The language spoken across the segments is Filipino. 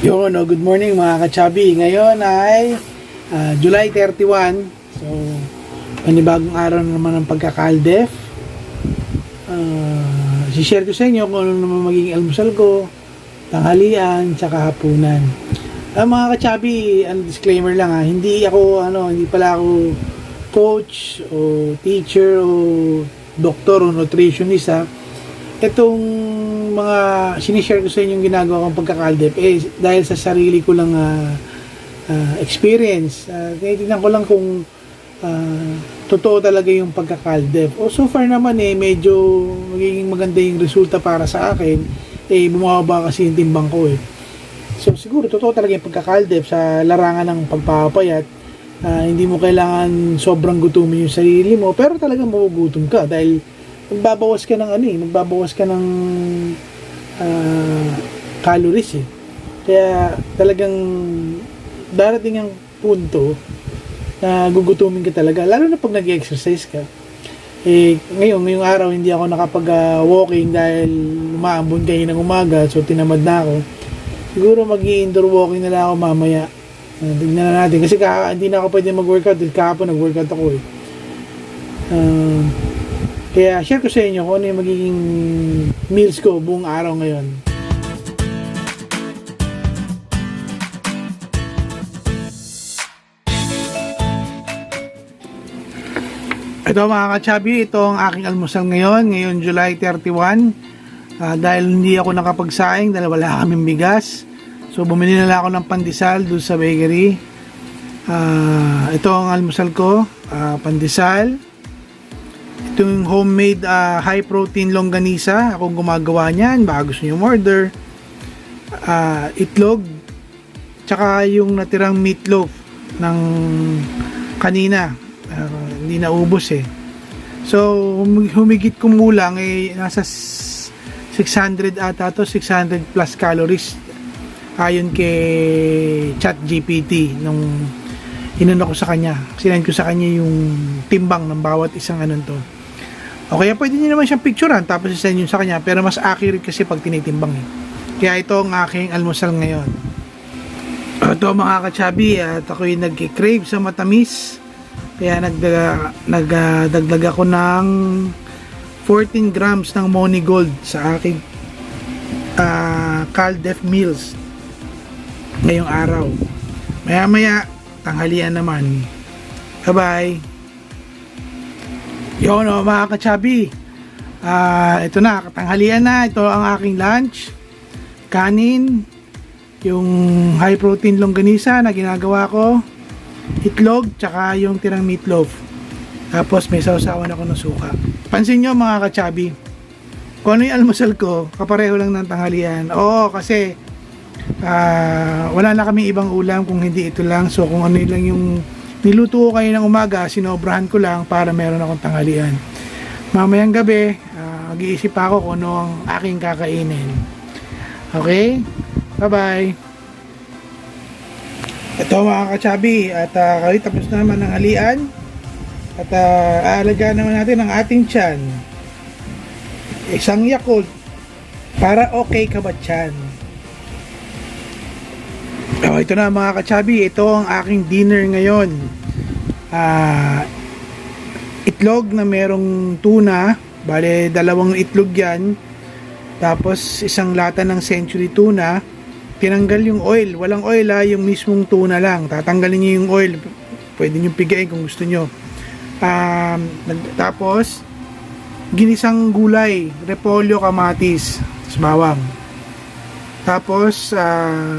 Good morning mga kachabi. Ngayon ay July 31. So, panibagong araw na naman ng pagkakaldef. Si-share ko sa inyo kung ano naman magiging almusal ko, tanghalian, tsaka hapunan. Mga kachabi, disclaimer lang hindi pala ako coach o teacher o doktor o nutritionist Itong mga sinishare ko sa inyo yung ginagawa kong pagkakaldef dahil sa sarili ko lang experience. Tinitingnan ko lang kung totoo talaga yung pagkakaldef. So far naman medyo magiging maganda yung resulta para sa akin. Bumababa kasi yung timbang ko So siguro totoo talaga yung pagkakaldef sa larangan ng pagpapayat. Hindi mo kailangan sobrang gutumin yung sarili mo, pero talagang magugutom ka dahil magbabawas ka ng calories Kaya talagang darating ang punto na gugutumin ka talaga, lalo na pag nag-exercise ka. Ngayong araw hindi ako nakapag-walking dahil umaambon kayo ng umaga, so tinamad na ako. Siguro mag-i-indoor walking na lang ako mamaya. Tignan na natin kasi hindi na ako pwede mag-workout dahil kahapon nag-workout ako Kaya share ko sa inyo kung ano yung magiging meals ko buong araw ngayon. Ito mga kachabi, ito ang aking almusal ngayon July 31. Dahil hindi ako nakapagsaing dahil wala kaming bigas. So bumili na lang ako ng pandesal doon sa bakery. Ito ang almusal ko, pandesal. Ito yung homemade high protein longganisa. Akong gumagawa niyan, baka gusto niyo order. Itlog, tsaka yung natirang meatloaf ng kanina. Hindi naubos So humigit kumulang nasa 600 ata to, 600 plus calories ayon kay ChatGPT nung inano ko sa kanya. Sinend ko sa kanya yung timbang ng bawat isang to. O kaya pwede nyo naman siyang picturean tapos isend yun sa kanya, pero mas accurate kasi pag tinitimbang Kaya ito ang aking almusal ngayon. Ito mga kachabi, at ako'y nagkikrave sa matamis. Kaya nagdagdag ako ng 14 grams ng Money Gold sa aking Caldef meals ngayong araw. Maya tanghalian naman. Bye-bye. Mga kachabi. Ito na, katanghalian na. Ito ang aking lunch. Kanin. Yung high protein longganisa na ginagawa ko. Itlog, tsaka yung tirang meatloaf. Tapos may sausawan ako ng suka. Pansin nyo mga kachabi, kung ano yung almusal ko, kapareho lang ng tanghalian. Kasi wala na kami ibang ulam kung hindi ito lang. So kung ano lang yung niluto ko kayo ng umaga, sinobrahan ko lang para meron akong tanghalian. Mamayang gabi, mag-iisip ako kung ano ang aking kakainin. Okay? Bye-bye. Ito mga kachabi, at kayo tapos naman ng halian. At aalagaan naman natin ang ating tiyan. Isang Yakult para okay ka ba tiyan? Ito na mga kachabi, ito ang aking dinner ngayon. Itlog na merong tuna, bale 2 itlog yan. Tapos isang lata ng Century tuna. Tinanggal yung oil, walang oil yung mismong tuna lang. Tatanggalin niyo yung oil, pwede niyo pigain kung gusto niyo. Tapos ginisang gulay, repolyo, kamatis, bawang. Tapos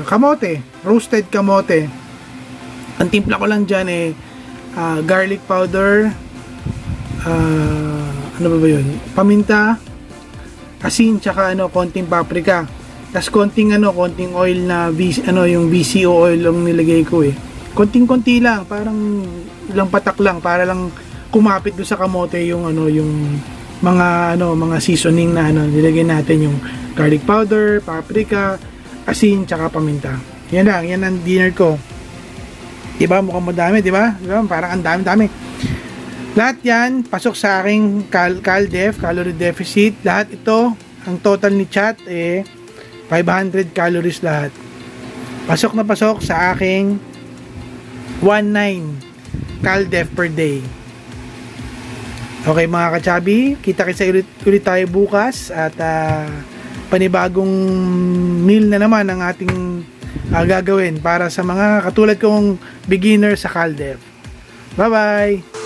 kamote, roasted kamote. Ang timpla ko lang dyan garlic powder, paminta, asin, tsaka konting paprika. Tapos konting oil na yung VCO oil lang nilagay ko Konting-konti lang, parang ilang patak lang para lang kumapit do sa kamote yung mga seasoning na nilagay natin, yung garlic powder, paprika, asin, tsaka paminta. Yan ang dinner ko. Diba? Mukhang madami, diba? Parang ang dami-dami. Lahat yan, pasok sa aking Caldef, calorie deficit. Lahat ito, ang total ni Chat 500 calories lahat. pasok na pasok sa aking 1.9 CalDev per day. Okay mga kachabi, kita-kita ulit tayo bukas at panibagong meal na naman ang ating gagawin para sa mga katulad kong beginner sa CalDev. Bye bye!